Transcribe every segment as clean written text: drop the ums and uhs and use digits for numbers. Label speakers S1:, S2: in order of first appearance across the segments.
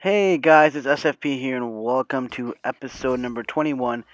S1: Hey guys, it's SFP here, and welcome to episode number 21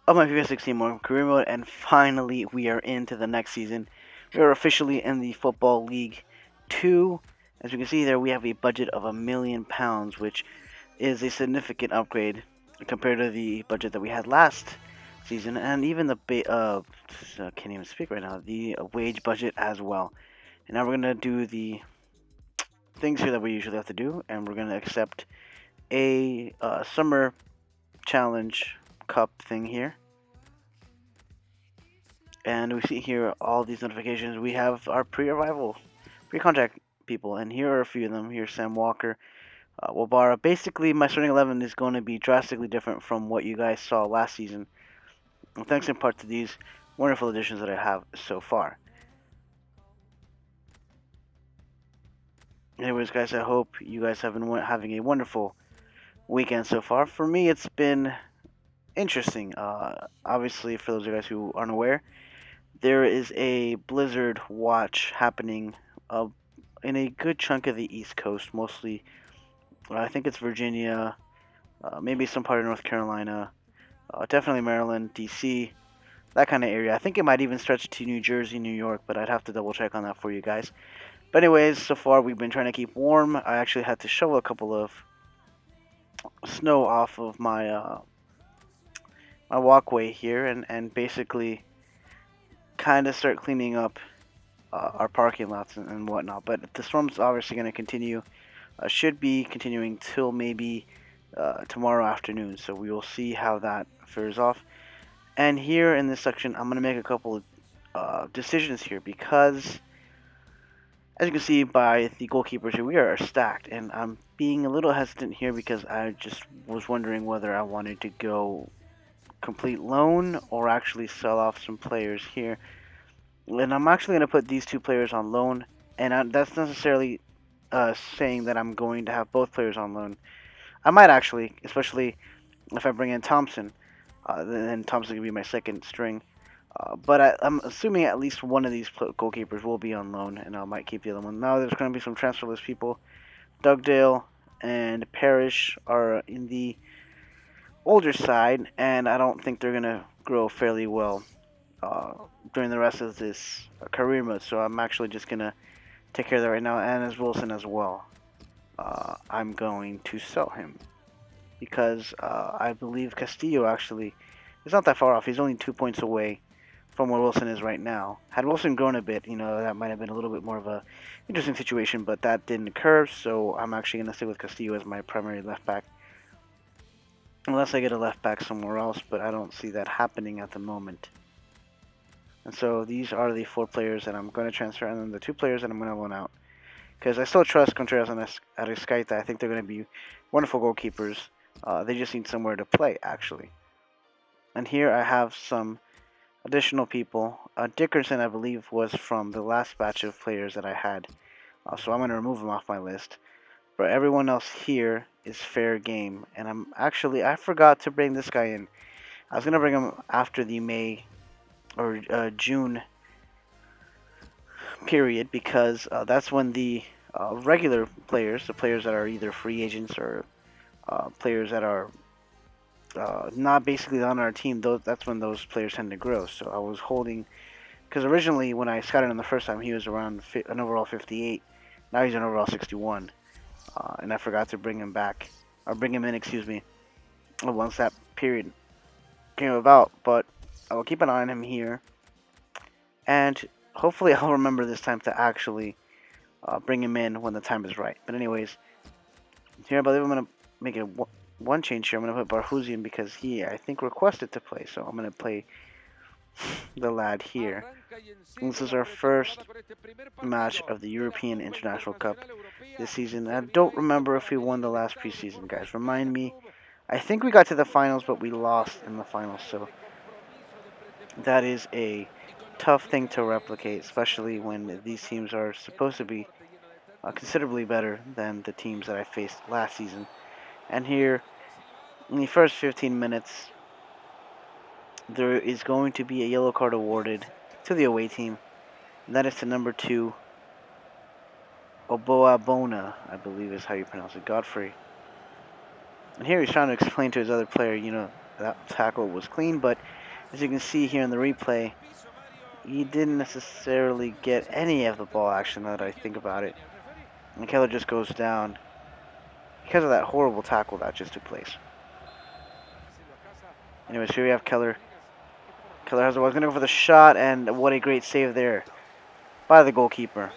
S1: of my FIFA 16 Morecambe career mode. And finally, we are into the next season. We are officially in the Football League 2. As you can see there, we have a budget of £1,000,000, which is a significant upgrade compared to the budget that we had last season, and even the can't even speak right now, the wage budget as well. And now we're gonna do the things here that we usually have to do, and we're gonna accept a summer challenge cup thing here, and we see here all these notifications. We have our pre-arrival pre-contract people, and here are a few of them. Here's Sam Walker, Wabara. Basically, my starting 11 is going to be drastically different from what you guys saw last season, and thanks in part to these wonderful additions that I have so far. Anyways, guys, I hope you guys have been having a wonderful weekend so far. For me, it's been interesting. Obviously, for those of you guys who aren't aware, there is a blizzard watch happening in a good chunk of the East Coast, mostly. I think it's Virginia, maybe some part of North Carolina, definitely Maryland, D.C., that kind of area. I think it might even stretch to New Jersey, New York, but I'd have to double check on that for you guys. But anyways, so far we've been trying to keep warm. I actually had to shovel a couple of snow off of my walkway here, and basically kind of start cleaning up our parking lots and whatnot. But the storm's obviously going to continue. Should be continuing till maybe tomorrow afternoon. So we will see how that fares off. And here in this section, I'm going to make a couple of decisions here because, as you can see by the goalkeepers here, we are stacked. And I'm being a little hesitant here because I just was wondering whether I wanted to go complete loan or actually sell off some players here. And I'm actually going to put these two players on loan, and that's necessarily saying that I'm going to have both players on loan. I might actually, especially if I bring in Thompson, then Thompson can be my second string. But I'm assuming at least one of these goalkeepers will be on loan, and I might keep the other one. Now there's going to be some transferless people. Dugdale and Parrish are in the older side, and I don't think they're going to grow fairly well uh, during the rest of this career mode. So I'm actually just going to take care of that right now, and as Wilson as well. I'm going to sell him because I believe Castillo actually is not that far off. He's only 2 points away from where Wilson is right now. Had Wilson grown a bit, that might have been a little bit more of a interesting situation, but that didn't occur. So I'm actually going to stick with Castillo as my primary left back, unless I get a left back somewhere else. But I don't see that happening at the moment. And so these are the 4 players that I'm going to transfer, and then the 2 players that I'm going to loan out. Because I still trust Contreras and Arrascaeta. I think they're going to be wonderful goalkeepers. They just need somewhere to play, actually. And here I have some additional people. Dickerson, I believe, was from the last batch of players that I had. So I'm going to remove him off my list. But everyone else here is fair game. And I forgot to bring this guy in. I was going to bring him after the May or June period because that's when the regular players, the players that are either free agents or players that are not basically on our team, that's when those players tend to grow. So I was holding, because originally when I scouted him the first time, he was around an overall 58. Now he's an overall 61, and I forgot to bring him back, or bring him in, excuse me, once that period came about. But I will keep an eye on him here, and hopefully I'll remember this time to actually bring him in when the time is right. But anyways, here I believe I'm going to make it one change here. I'm going to put Barhuzian because he, I think, requested to play. So I'm going to play the lad here. And this is our first match of the European International Cup this season. I don't remember if we won the last preseason, guys. Remind me. I think we got to the finals, but we lost in the finals. So that is a tough thing to replicate, especially when these teams are supposed to be considerably better than the teams that I faced last season. And here, in the first 15 minutes, there is going to be a yellow card awarded to the away team. And that is to number 2, Oboabona, I believe is how you pronounce it, Godfrey. And here he's trying to explain to his other player, that tackle was clean, but as you can see here in the replay, he didn't necessarily get any of the ball action now that I think about it. And Keller just goes down because of that horrible tackle that just took place. Anyways, here we have Keller. Keller has the ball, going to go for the shot, and what a great save there by the goalkeeper.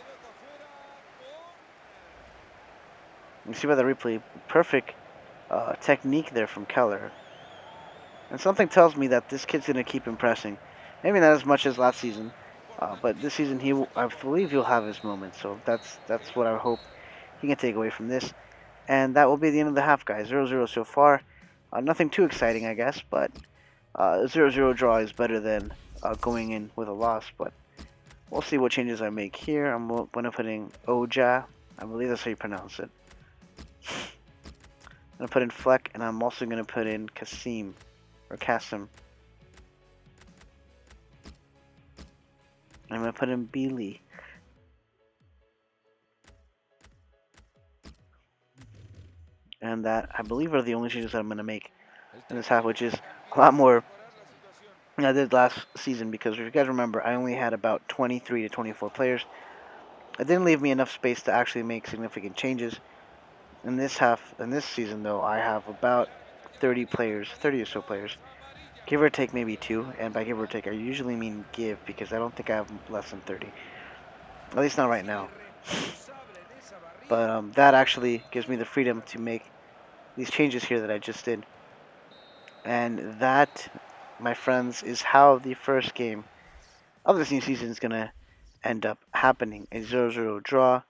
S1: You see by the replay, perfect technique there from Keller. And something tells me that this kid's going to keep impressing. Maybe not as much as last season, but this season I believe he'll have his moments. So that's what I hope he can take away from this. And that will be the end of the half, guys. 0-0 so far. Nothing too exciting, I guess, but 0-0 draw is better than going in with a loss. But we'll see what changes I make here. I'm going to put in Oja. I believe that's how you pronounce it. I'm going to put in Fleck, and I'm also going to put in Kasim. Or Kasim. I'm going to put in Beely. And that, I believe, are the only changes that I'm going to make in this half, which is a lot more than I did last season. Because if you guys remember, I only had about 23 to 24 players. It didn't leave me enough space to actually make significant changes. In this season, though, I have about 30 players, 30 or so players. Give or take maybe 2, and by give or take, I usually mean give, because I don't think I have less than 30. At least not right now. But that actually gives me the freedom to make these changes here that I just did. And that, my friends, is how the first game of this new season is going to end up happening. A 0-0 draw,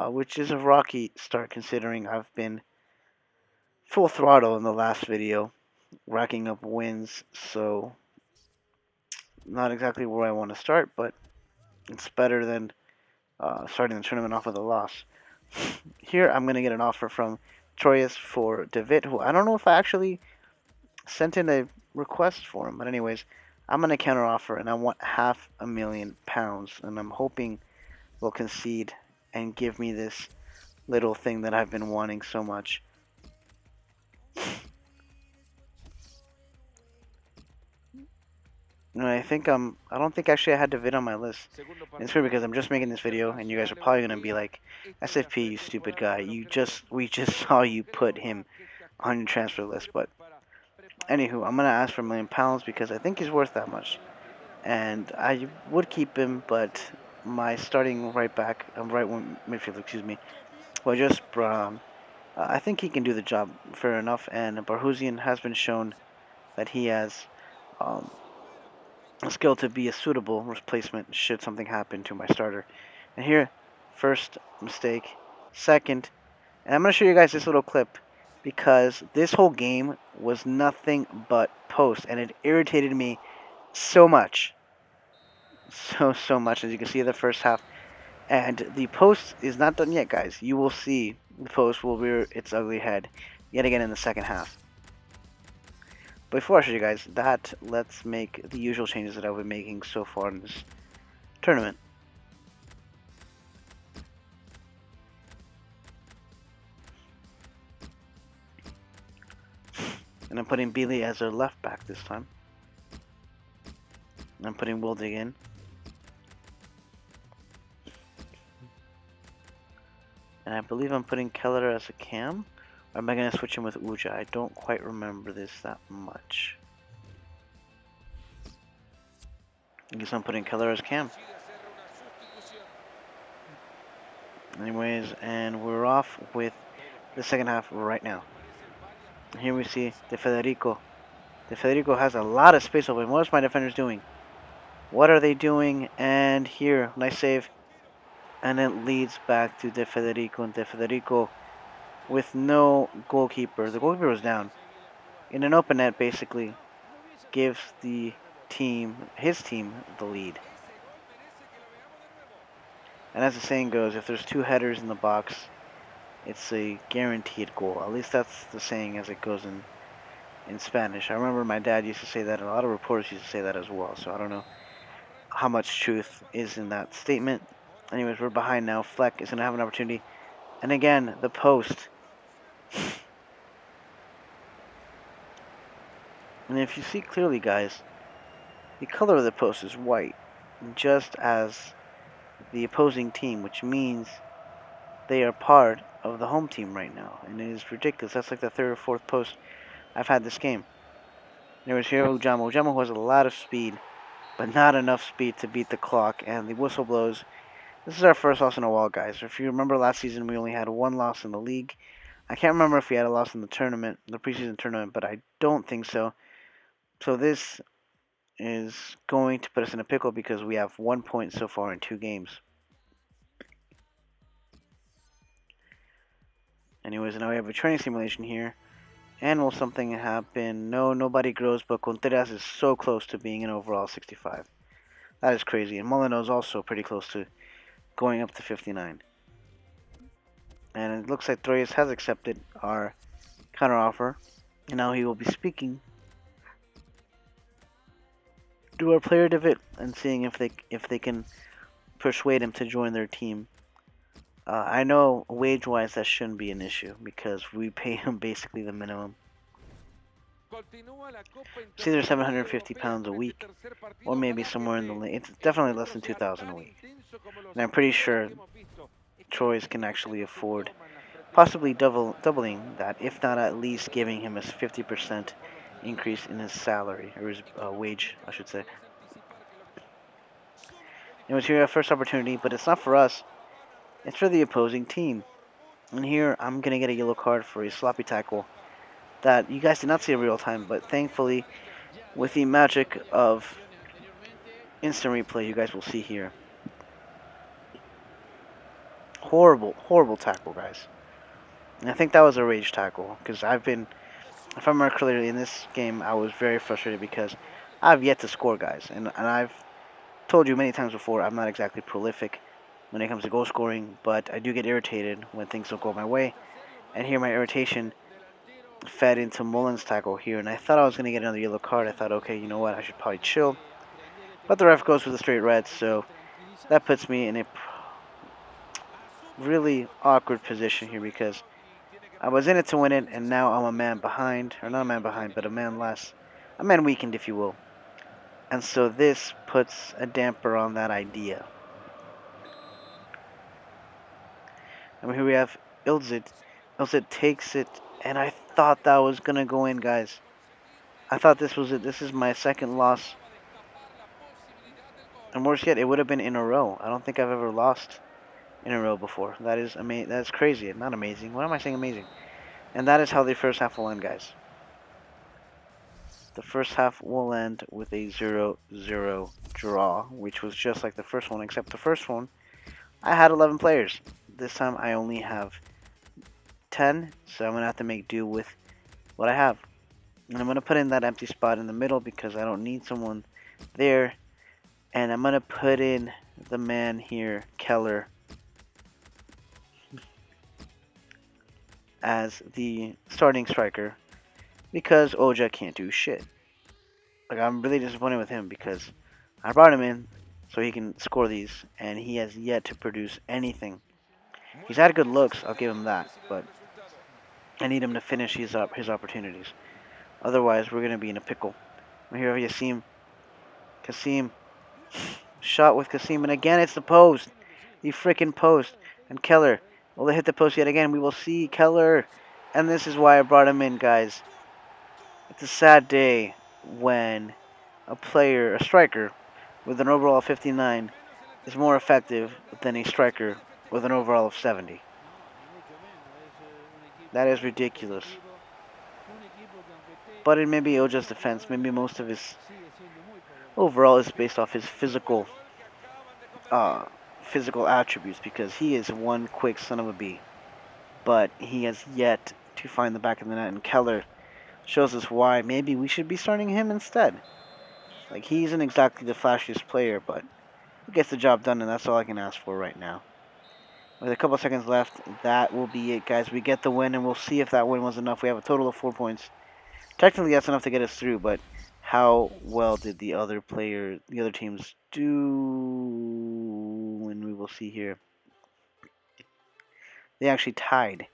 S1: which is a rocky start considering I've been full throttle in the last video, racking up wins, so not exactly where I want to start, but it's better than starting the tournament off with a loss. Here, I'm going to get an offer from Troyes for David, who I don't know if I actually sent in a request for him, but anyways, I'm going to counter offer, and I want £500,000, and I'm hoping they'll concede and give me this little thing that I've been wanting so much. No, I don't think actually I had David on my list. And it's weird because I'm just making this video, and you guys are probably gonna be like, "SFP, you stupid guy! We just saw you put him on your transfer list." But anywho, I'm gonna ask for £1,000,000 because I think he's worth that much, and I would keep him, but my starting right back, right wing midfielder, excuse me, well, just I think he can do the job fair enough, and Barhuzian has been shown that he has. Um, a skill to be a suitable replacement should something happen to my starter. And here, first mistake, second, and I'm going to show you guys this little clip because this whole game was nothing but post, and it irritated me so much. So much, as you can see in the first half. And the post is not done yet, guys. You will see the post will rear its ugly head yet again in the second half. Before I show you guys that, let's make the usual changes that I've been making so far in this tournament. And I'm putting Beely as our left back this time. And I'm putting Wildig in. And I believe I'm putting Keller as a cam. Or am I going to switch him with Uja? I don't quite remember this that much. I guess I'm putting Keller as cam. Anyways, and we're off with the second half right now. Here we see De Federico. De Federico has a lot of space open. What is my defenders doing? What are they doing? And here, nice save. And it leads back to De Federico. And De Federico with no goalkeeper. The goalkeeper was down. In an open net, basically, gives the team, his team, the lead. And as the saying goes, if there's 2 headers in the box, it's a guaranteed goal. At least that's the saying as it goes in Spanish. I remember my dad used to say that, and a lot of reporters used to say that as well. So I don't know how much truth is in that statement. Anyways, we're behind now. Fleck is going to have an opportunity. And again, the post. And if you see clearly, guys, the color of the post is white, just as the opposing team, which means they are part of the home team right now. And it is ridiculous. That's like the third or fourth post I've had this game. There was here Ujama. Ujama who has a lot of speed, but not enough speed to beat the clock, and the whistle blows. This is our first loss in a while, guys. If you remember last season, we only had one loss in the league. I can't remember if we had a loss in the tournament, the preseason tournament, but I don't think so. So this is going to put us in a pickle because we have 1 point so far in 2 games. Anyways, now we have a training simulation here. And will something happen? No, nobody grows, but Contreras is so close to being an overall 65. That is crazy. And Molino is also pretty close to going up to 59. And it looks like Troyes has accepted our counteroffer. And now he will be speaking to our player David and seeing if they can persuade him to join their team. I know wage-wise that shouldn't be an issue because we pay him basically the minimum. It's either 750 pounds a week or maybe somewhere in the it's definitely less than 2,000 a week. And I'm pretty sure Troyes can actually afford possibly doubling that, if not at least giving him a 50% increase in his salary, or his wage, I should say. It was here our first opportunity, but it's not for us. It's for the opposing team. And here, I'm going to get a yellow card for a sloppy tackle that you guys did not see in real time, but thankfully, with the magic of instant replay, you guys will see here. Horrible, horrible tackle, guys. And I think that was a rage tackle, because if I remember clearly, in this game, I was very frustrated because I've yet to score, guys. And I've told you many times before, I'm not exactly prolific when it comes to goal scoring, but I do get irritated when things don't go my way. And here my irritation fed into Mullen's tackle here, and I thought I was going to get another yellow card. I thought, okay, you know what, I should probably chill. But the ref goes with a straight red, so that puts me in a really awkward position here because I was in it to win it, and now I'm a man behind, or not a man behind, but a man less. A man weakened, if you will. And so this puts a damper on that idea. And here we have Ilzit. Ilzit takes it, and I thought that was going to go in, guys. I thought this was it. This is my second loss. And worse yet, it would have been in a row. I don't think I've ever lost in a row before. That is amazing. That's crazy. Not amazing. Why am I saying amazing? And that is how the first half will end, guys. The first half will end with a 0-0 draw, which was just like the first one, except the first one, I had 11 players. This time I only have 10, so I'm going to have to make do with what I have. And I'm going to put in that empty spot in the middle because I don't need someone there. And I'm going to put in the man here, Keller, as the starting striker because Oja can't do shit. Like, I'm really disappointed with him because I brought him in so he can score these, and he has yet to produce anything. He's had good looks, I'll give him that, but I need him to finish his opportunities. Otherwise, we're going to be in a pickle. Here we have Yassim. Kasim. Shot with Kasim, and again it's the post. The freaking post. And Keller. Will they hit the post yet again? We will see Keller. And this is why I brought him in, guys. It's a sad day when a striker, with an overall of 59 is more effective than a striker with an overall of 70. That is ridiculous. But it may be Oja's defense. Maybe most of his overall is based off his physical attributes because he is one quick son of a bee. But he has yet to find the back of the net, and Keller shows us why maybe we should be starting him instead. Like, he isn't exactly the flashiest player, but he gets the job done, and that's all I can ask for right now. With a couple seconds left, that will be it, guys. We get the win, and we'll see if that win was enough. We have a total of 4 points. Technically, that's enough to get us through, but how well did the other teams do? And we will see here. They actually tied,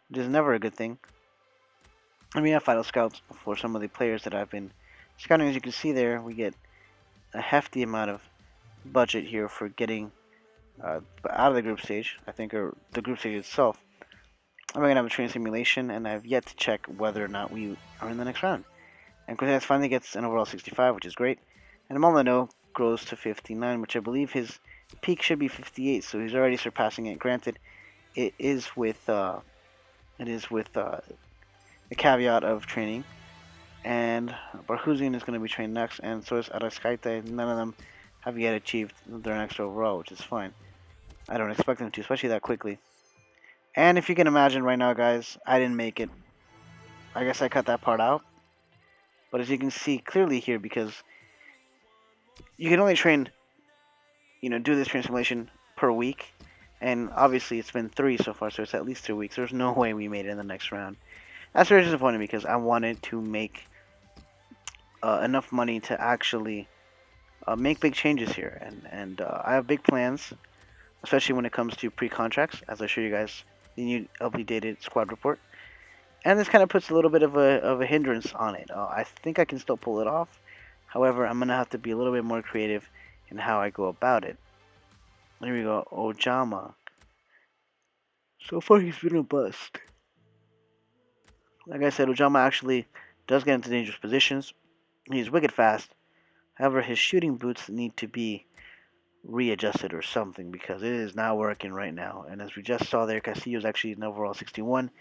S1: which is never a good thing. I mean, I have final scouts for some of the players that I've been Scouting, as you can see there, we get a hefty amount of budget here for getting out of the group stage, I think, or the group stage itself. I'm going to have a training simulation, and I've yet to check whether or not we are in the next round. And Cortez finally gets an overall 65, which is great. And Molyneux grows to 59, which I believe his peak should be 58, so he's already surpassing it. Granted, it is with the caveat of training. And Barhuzian is going to be trained next, and so is Arascaite. None of them have yet achieved their next overall, which is fine. I don't expect them to, especially that quickly. And if you can imagine right now, guys, I didn't make it. I guess I cut that part out. But as you can see clearly here, because you can only train, do this training simulation per week. And obviously it's been 3 so far, so it's at least 2 weeks. There's no way we made it in the next round. That's very disappointing because I wanted to make enough money to actually make big changes here. And I have big plans, especially when it comes to pre-contracts, as I show you guys the new updated squad report. And this kind of puts a little bit of a hindrance on it. I think I can still pull it off. However, I'm going to have to be a little bit more creative in how I go about it. Here we go, Ojama. So far, he's been a bust. Like I said, Ojama actually does get into dangerous positions. He's wicked fast. However, his shooting boots need to be readjusted or something because it is not working right now. And as we just saw there, Castillo's actually an overall 61.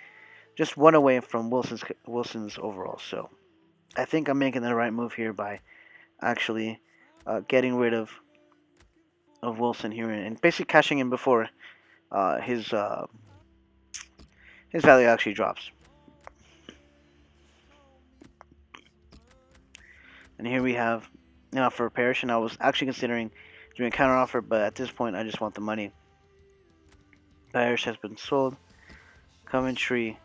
S1: Just one away from Wilson's overall. So I think I'm making the right move here by actually getting rid of Wilson here and basically cashing in before his value actually drops. And here we have an offer of Parrish, and I was actually considering doing a counter offer, but at this point I just want the money. Parrish has been sold. Coventry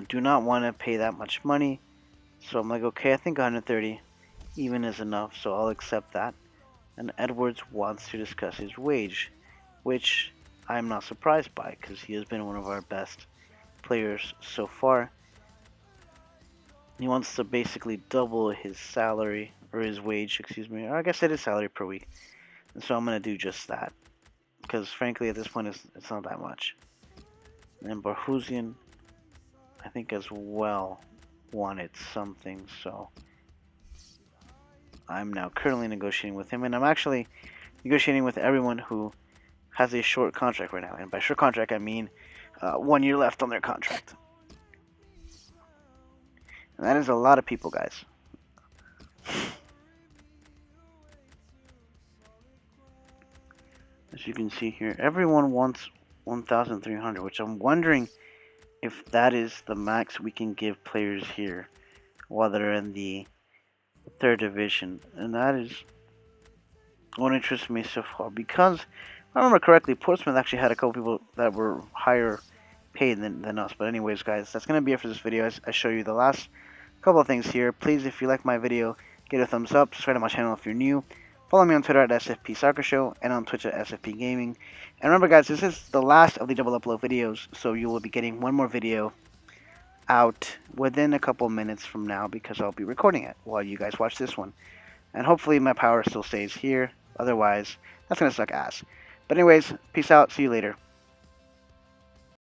S1: do not want to pay that much money, so I'm like, okay, I think 130 even is enough, so I'll accept that. And Edwards wants to discuss his wage, which I'm not surprised by because he has been one of our best players so far. He wants to basically double his salary, or his wage, excuse me, or I guess it is salary per week. And so I'm going to do just that, because frankly at this point it's not that much. And Barhuzian, I think as well, wanted something, so I'm now currently negotiating with him, and I'm actually negotiating with everyone who has a short contract right now. And by short contract, I mean 1 year left on their contract. And that is a lot of people, guys. As you can see here, everyone wants 1,300, which I'm wondering if that is the max we can give players here while they're in the 3rd division. And that is what interests me so far, because if I remember correctly, Portsmouth actually had a couple people that were higher paid than us. But anyways, guys, that's going to be it for this video. I show you the last couple of things here. Please, if you like my video, give it a thumbs up. Subscribe to my channel if you're new. Follow me on Twitter at SFP Soccer Show and on Twitch at SFP Gaming. And remember, guys, this is the last of the double upload videos, so you will be getting one more video out within a couple minutes from now because I'll be recording it while you guys watch this one. And hopefully my power still stays here. Otherwise, that's going to suck ass. But anyways, peace out. See you later.